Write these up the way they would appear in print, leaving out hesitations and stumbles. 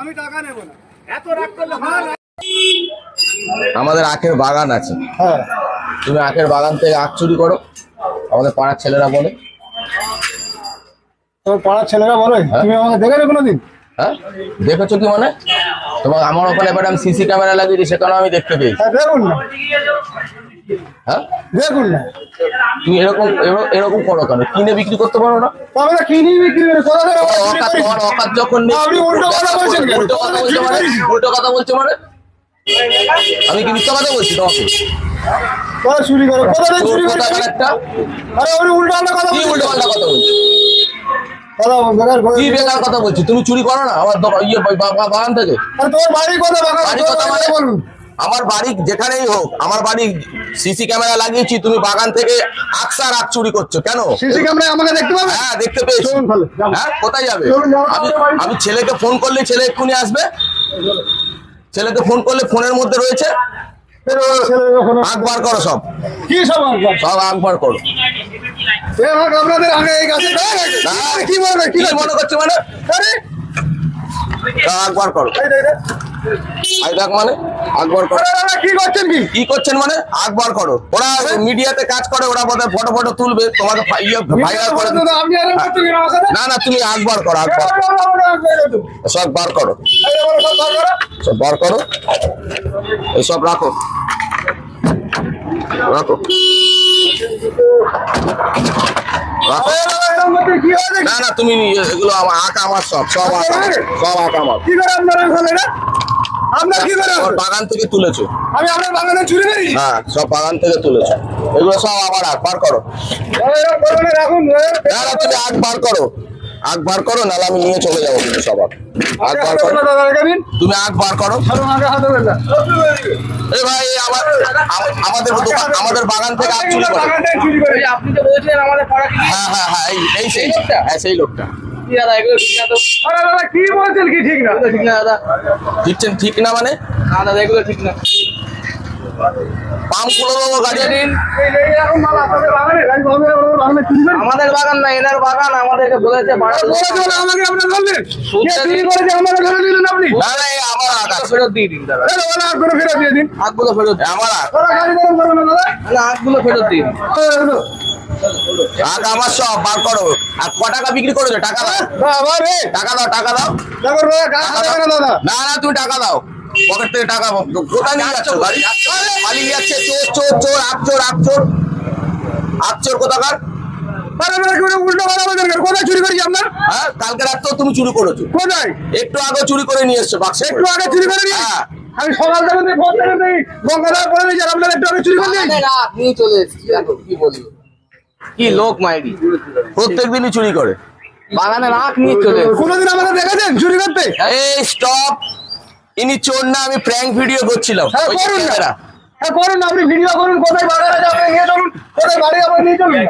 আমি টাকা নেব না। আমাদের আখের বাগান আছে, হ্যাঁ, তুমি আখের বাগান থেকে আখ চুরি করো, আমাদের পাড়ার ছেলেরা বলে। তোর পাড়ার ছেলেরা বলে? তুমি আমাকে দেখেছো কোনোদিন? হ্যাঁ, দেখেছো কি মানে? তোমার আমার ওখানে এবার আমি সিসি ক্যামেরা লাগিয়েছি, সেখানে আমি দেখতে পেয়েছি। দেখুন না, হ্যাঁ দেখুন না, তুমি এরকম এরকম করো কেন? কিনে বিক্রি করতে পারো না? আমরা কিনি বিক্রি করে কোথা থেকে? তোমার অকাত যখন নেই, আপনি উল্টো কথা বলছেন কেন? উল্টো কথা বলছো মানে? উল্টো কথা বলছো মানে? আমি কি মিথ্যা কথা বলছি তোমাকে? কোথা চুরি করো? কোথা থেকে চুরি করো? একটা আরে ওই উল্টো পাল্টা কথা কি উল্টো পাল্টা কথা বলছো? কি বেকার কথা বলছি? তুমি চুরি করো না আমার বাগান থেকে? তোর বাড়ি কোথায়? বাড়ি কথা মানে বলুন। আমার বাড়ি যেখানেই হোক, আমার বাড়ি সিসি ক্যামেরা লাগিয়েছি, তুমি বাগান থেকে আকসার আখ চুরি করছো কেন? সিসি ক্যামেরা আমাকে দেখতে পাবে? হ্যাঁ, দেখতে পেয়েছি। হ্যাঁ, কোথায় যাবে? আমি ছেলেকে ফোন করলে ছেলে এক্ষুনি আসবে। ছেলেকে ফোন করলে ফোনের মধ্যে রয়েছে। আখ বার করো, সব কি সব সব আখ বার করো। আপনাদের আগে এই গাছে কি মনে করছে মানে? আকবার করো, মানে আকবার করো। কি করছেন? কি করছেন মানে? আকবার করো। ওরা মিডিয়াতে কাজ করে, ওরা বোধহয় ফটো ফটো তুলবে, তোমাকে ভাইরাল করে। না না, তুমি আকবার করো, আকবার সব বার করো, সব বার করো, এইসব রাখো রাখো রাখো। না না, তুমি এগুলো আখ আমার, সব সব আখ আমার, সব আখ আমার। কি করে আপনারা আপনার কি করে বাগান থেকে তুলেছো? আমি আপনার বাগানে চুরি করি? হ্যাঁ, সব বাগান থেকে তুলেছো, এগুলো সব আমার আখ। বার করো। রাখুন। না না, তুমি আখ বার করো, আখ বার করো, নাহলে আমি নিয়ে চলে যাবো কিন্তু সব আখ। আখ বার করো, তুমি আখ বার করো। এই ভাই, আমাদের বাগান থেকে আখ চুরি করে। আপনি তো বলছিলেন আমাদের পাড়া কি? হ্যাঁ হ্যাঁ হ্যাঁ, এই সেই লোকটা, হ্যাঁ সেই লোকটা। কি দাদা, এগুলো ঠিক না তো? আরে দাদা কি বলছেন? কি ঠিক না? এগুলো ঠিক না দাদা। ঠিক না মানে? না দাদা, এগুলো ঠিক না। পাম্প খুলে দেবো গাড়ি। আমাদের বাগান না, এনার বাগান। আমাদেরকে বলেছে আমাকে আপনার বললেন চুরি করেছে, আমাকে ধরে দিলেন আপনি? না না, এই আমার আখ আছে। ফেরত দিয়ে দিন দাদা। আগুলো ফেরত দিয়ে দিন। আগগুলো ফেরত দিন। আমার আখ, গাড়ি গরম করবে না দাদা। না, আগগুলো ফেরত দিন। আখ আমার, সব বার করো। আর ক টাকা বিক্রি করেছো? টাকা দাও, টাকা দাও, টাকা দাও। দাদা না না, তুমি টাকা দাও, পকেট থেকে টাকা। কোথায় নিয়ে যাচ্ছ গাড়ি? পালিয়ে যাচ্ছে, চোর চোর চোর, আখ চোর, আখ চোর, আখ চোর কোথাকার। উল্টো কথা বলছেন কেন? কোথায় চুরি করেছি আপনার? হ্যাঁ, কালকে রাত্রেও তুমি চুরি করেছো। কোথায়? একটু আগে চুরি করে নিয়ে এসছো বাক্সে। একটু আগে চুরি করে নিয়ে? হ্যাঁ। আমি সকাল থেকে ফোন থেকে গঙ্গাধার করে নিয়েছি, আপনার একটু আগে চুরি করে নিয়েছি? নিয়ে চলে এসেছি। কি বলি, কি লোক মাইরি, প্রত্যেক দিনই চুরি করে। বাগানে রাখ নিয়ে চলে এসেছি। কোনোদিন আমাকে দেখেছেন চুরি করতে? এই স্টপ, ইনি চোর না, আমি প্র্যাঙ্ক ভিডিও করছিলাম। হ্যাঁ, ওই করুন না। ক্যামেরা। হ্যাঁ করুন, আপনি ভিডিও করুন, কোথায় বাগানে যাবেন নিয়ে চলুন, কোথায় বাড়ি যাবেন নিয়ে চলুন।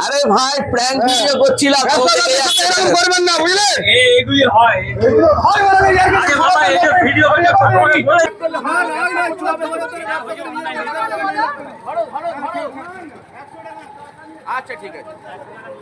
আরে ভাই, প্র্যাঙ্ক ভিডিও করছিলাম। এরকম করবেন না, বুঝলেন? এগুলি হয়, এগুলো হয় বলে আমি ভিডিও আচ্ছা ঠিক আছে।